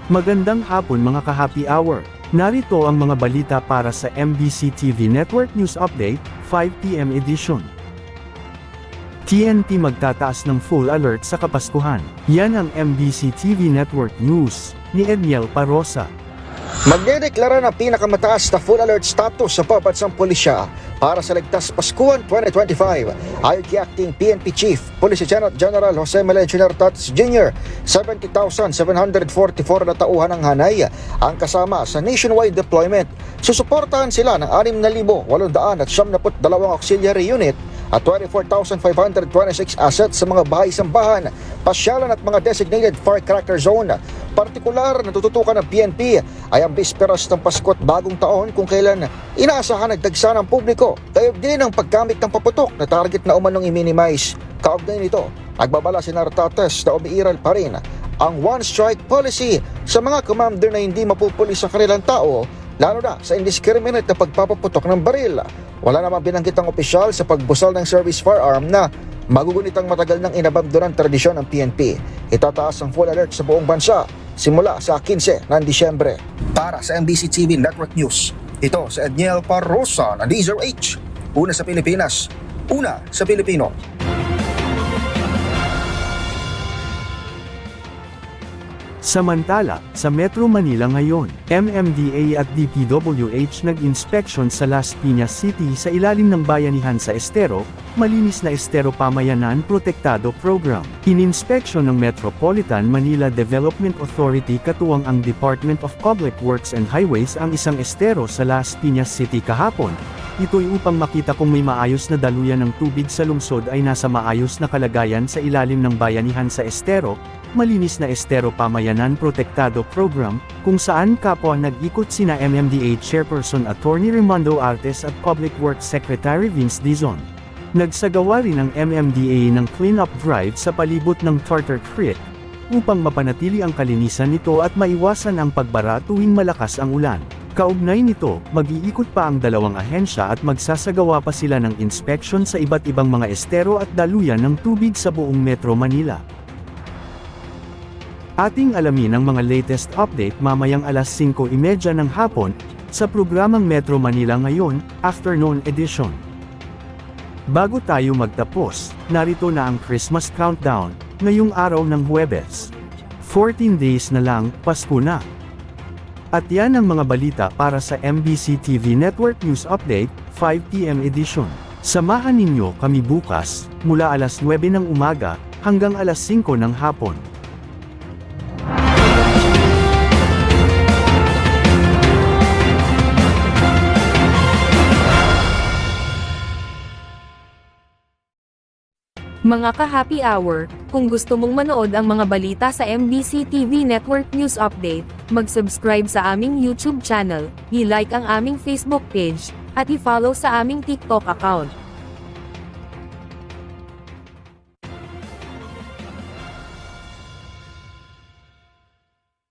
Magandang hapon mga ka-happy hour. Narito ang mga balita para sa MBC TV Network News Update, 5 PM edition. TNT magtataas ng full alert sa Kapaskuhan. Yan ang MBC TV Network News, ni Edniel Parosa. Magdedeklara ng pinakamataas na full alert status sa pambansang pulisya para sa Ligtas Paskuhan 2025. Ayon kay Acting PNP Chief, Police General Jose Melencio Tats Jr., 70,744 na tauhan ng hanay ang kasama sa nationwide deployment. Susuportahan sila ng 6,872 auxiliary unit at 24,526 assets sa mga bahay-sambahan, pasyalan at mga designated firecracker zone. Partikular na tututukan ng PNP ay ang bisperas ng Pasko at Bagong Taon kung kailan inaasahan nagdagsa ng publiko. Kayob din ang paggamit ng paputok na target na umanong i-minimize. Kaugnay nito, nagbabala si Nartates na umiiral pa rin ang one-strike policy sa mga commander na hindi mapupulis ang kanilang tao, lalo na sa indiscriminate na pagpapaputok ng baril. Wala namang binanggit ang opisyal sa pagbusal ng service firearm na magugunit ang matagal ng inabandonang tradisyon ng PNP. Itataas ang full alert sa buong bansa simula sa 15 ng Disyembre. Para sa MBC TV Network News, ito si Edniel Parosa ng DZRH. Una sa Pilipinas, una sa Pilipino. Samantala, sa Metro Manila ngayon, MMDA at DPWH nag-inspeksyon sa Las Piñas City sa ilalim ng bayanihan sa Estero, Malinis na Estero Pamayanan Protektado Program. Ininspeksyon ng Metropolitan Manila Development Authority katuwang ang Department of Public Works and Highways ang isang estero sa Las Piñas City kahapon. Ito'y upang makita kung may maayos na daluyan ng tubig sa lungsod ay nasa maayos na kalagayan sa ilalim ng bayanihan sa Estero, Malinis na Estero Pamayanan Protektado Program, kung saan kapwa nag-ikot sina MMDA Chairperson Attorney Raimondo Artes at Public Works Secretary Vince Dizon. Nagsagawa rin ang MMDA ng clean-up drive sa palibot ng Tartar Creek, upang mapanatili ang kalinisan nito at maiwasan ang pagbara tuwing malakas ang ulan. Kaugnay nito, mag-iikot pa ang dalawang ahensya at magsasagawa pa sila ng inspeksyon sa iba't ibang mga estero at daluyan ng tubig sa buong Metro Manila. Ating alamin ang mga latest update mamayang alas 5:30 ng hapon, sa programang Metro Manila Ngayon, Afternoon Edition. Bago tayo magtapos, narito na ang Christmas countdown, ngayong araw ng Huwebes. 14 days na lang, Pasko na. At yan ang mga balita para sa MBC TV Network News Update, 5 PM edition. Samahan ninyo kami bukas, mula alas 9 ng umaga, hanggang alas 5 ng hapon. Mga ka-happy hour, kung gusto mong manood ang mga balita sa MBC TV Network News Update, mag-subscribe sa aming YouTube channel, i-like ang aming Facebook page, at i-follow sa aming TikTok account.